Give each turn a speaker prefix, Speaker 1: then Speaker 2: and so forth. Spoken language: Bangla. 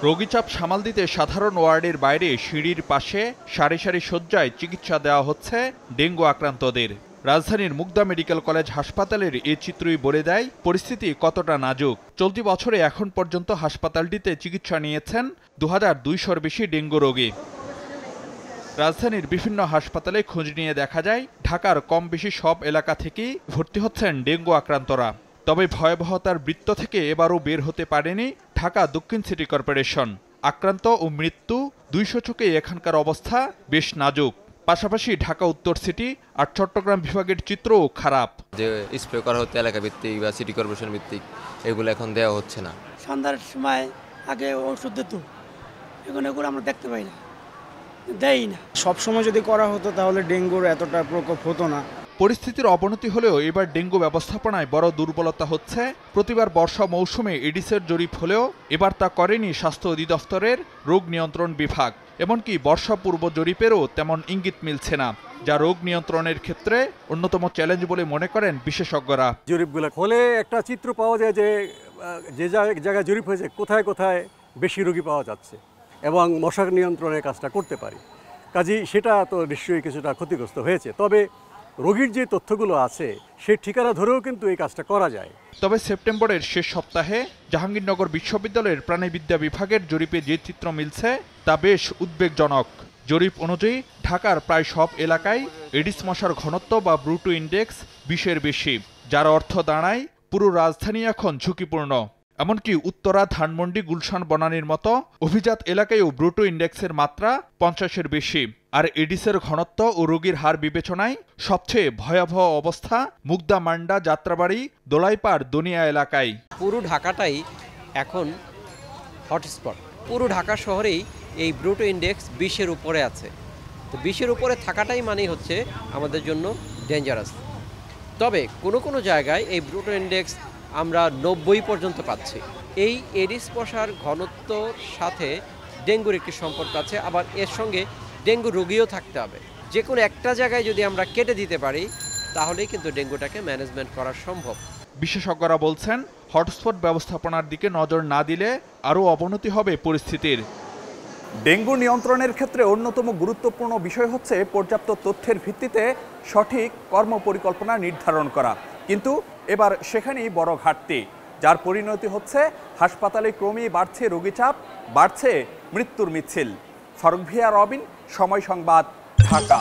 Speaker 1: রোগী চাপ সামাল দিতে সাধারণ ওয়ার্ডের বাইরে সিঁড়ির পাশে সারি সারি শয্যায় চিকিৎসা দেওয়া হচ্ছে ডেঙ্গু আক্রান্তদের। রাজধানীর মুগদা মেডিকেল কলেজ হাসপাতালের এই চিত্রই বলে দেয় পরিস্থিতি কতটা নাজুক। চলতি বছরে এখন পর্যন্ত হাসপাতালটিতে চিকিৎসা নিয়েছেন 2200-র বেশি ডেঙ্গু রোগী। রাজধানীর বিভিন্ন হাসপাতালে খোঁজ নিয়ে দেখা যায় ঢাকার কম বেশি সব এলাকা থেকেই ভর্তি হচ্ছেন ডেঙ্গু আক্রান্তরা। তবে ভয়াবহতার বৃত্ত থেকে এবারও বের হতে পারেনি ঢাকা দক্ষিণ সিটি কর্পোরেশন। আক্রান্ত ও মৃত্যু 200 চোখে এখানকার অবস্থা বেশ নাজুক। পাশাপাশি ঢাকা উত্তর সিটি আর চট্টগ্রাম বিভাগের চিত্রও খারাপ।
Speaker 2: যে স্প্রে করা হচ্ছে এলাকা ভিত্তিক বা সিটি কর্পোরেশন ভিত্তিক, এগুলো এখন দেওয়া হচ্ছে না।
Speaker 3: সন্ধ্যার সময় আগে ওষুধ দিত, এখন এগুলো আমরা দেখতে পাই না, দেয় না।
Speaker 4: সবসময় যদি করা হতো তাহলে ডেঙ্গুর এতটা প্রকোপ হতো না।
Speaker 1: পরিস্থিতির অবনতি হলেও এবার ডেঙ্গু ব্যবস্থাপনায় বড় দুর্বলতা হচ্ছে। প্রতিবার বর্ষা মৌসুমে এডিসের জরিপ হলেও এবার তা করেনি স্বাস্থ্য অধিদপ্তরের রোগ নিয়ন্ত্রণ বিভাগ। এমনকি বর্ষা পূর্ব জরিপেরও তেমন ইঙ্গিত মিলছে না, যা রোগ নিয়ন্ত্রণের ক্ষেত্রে অন্যতম চ্যালেঞ্জ বলে মনে করেন বিশেষজ্ঞরা।
Speaker 5: জরিপগুলো হলে একটা চিত্র পাওয়া যায় যে যে জায়গায় জরিপ হয়েছে কোথায় কোথায় বেশি রোগী পাওয়া যাচ্ছে এবং মশা নিয়ন্ত্রণের কাজটা করতে পারি। কাজেই সেটা তো নিশ্চয়ই কিছুটা ক্ষতিগ্রস্ত হয়েছে। তবে রোগীর যে তথ্যগুলো আছে সেই ঠিকানা ধরেও কিন্তু এই কাজটা করা যায়।
Speaker 1: তবে সেপ্টেম্বরের শেষ সপ্তাহে জাহাঙ্গীরনগর বিশ্ববিদ্যালয়ের প্রাণিবিদ্যা বিভাগের জরিপে যে চিত্র মিলছে তা বেশ উদ্বেগজনক। জরিপ অনুযায়ী ঢাকার প্রায় সব এলাকায় এডিস মশার ঘনত্ব বা ব্রুটো ইন্ডেক্স 20-এর বেশি, যার অর্থ দাঁড়ায় পুরো রাজধানী এখন ঝুঁকিপূর্ণ। এমনকি উত্তরা, ধানমন্ডি, গুলশান, বনানীর মতো অভিজাত এলাকায়ও ব্রুটো ইন্ডেক্সের মাত্রা 50-এর বেশি। আর এডিসের ঘনত্ব ও রোগীর হার বিবেচনায় সবচেয়ে ভয়াবহ অবস্থা মুগদা, মান্ডা, যাত্রাবাড়ি, দোলাইপাড়, দনিয়া এলাকায়।
Speaker 6: পুরো ঢাকাটাই এখন হটস্পট। পুরো ঢাকা শহরেই এই ব্রুটো ইন্ডেক্স 20-এর উপরে আছে। তো 20-এর উপরে থাকাটাই মানে হচ্ছে আমাদের জন্য ডেঞ্জারাস। তবে কোনো জায়গায় এই ব্রুটো ইন্ডেক্স আমরা 90 পর্যন্ত পাচ্ছি। এই এডিস মশার ঘনত্বর সাথে ডেঙ্গুর একটি সম্পর্ক আছে, আবার এর সঙ্গে ডেঙ্গু রোগীও থাকতে হবে। যে কোনো একটা জায়গায় যদি আমরা কেটে দিতে পারি তাহলেই কিন্তু ডেঙ্গুটাকে ম্যানেজমেন্ট করা সম্ভব।
Speaker 1: বিশেষজ্ঞরা বলছেন হটস্পট ব্যবস্থাপনার দিকে নজর না দিলে আরও অবনতি হবে পরিস্থিতির।
Speaker 7: ডেঙ্গু নিয়ন্ত্রণের ক্ষেত্রে অন্যতম গুরুত্বপূর্ণ বিষয় হচ্ছে পর্যাপ্ত তথ্যের ভিত্তিতে সঠিক কর্মপরিকল্পনা নির্ধারণ করা। কিন্তু এবার সেখানেই বড় ঘাটতি, যার পরিণতি হচ্ছে হাসপাতালে ক্রমেই বাড়ছে রোগী চাপ, বাড়ছে মৃত্যুর মিছিল। ফারুক ভিয়া, রবিন, সময় সংবাদ, ঢাকা।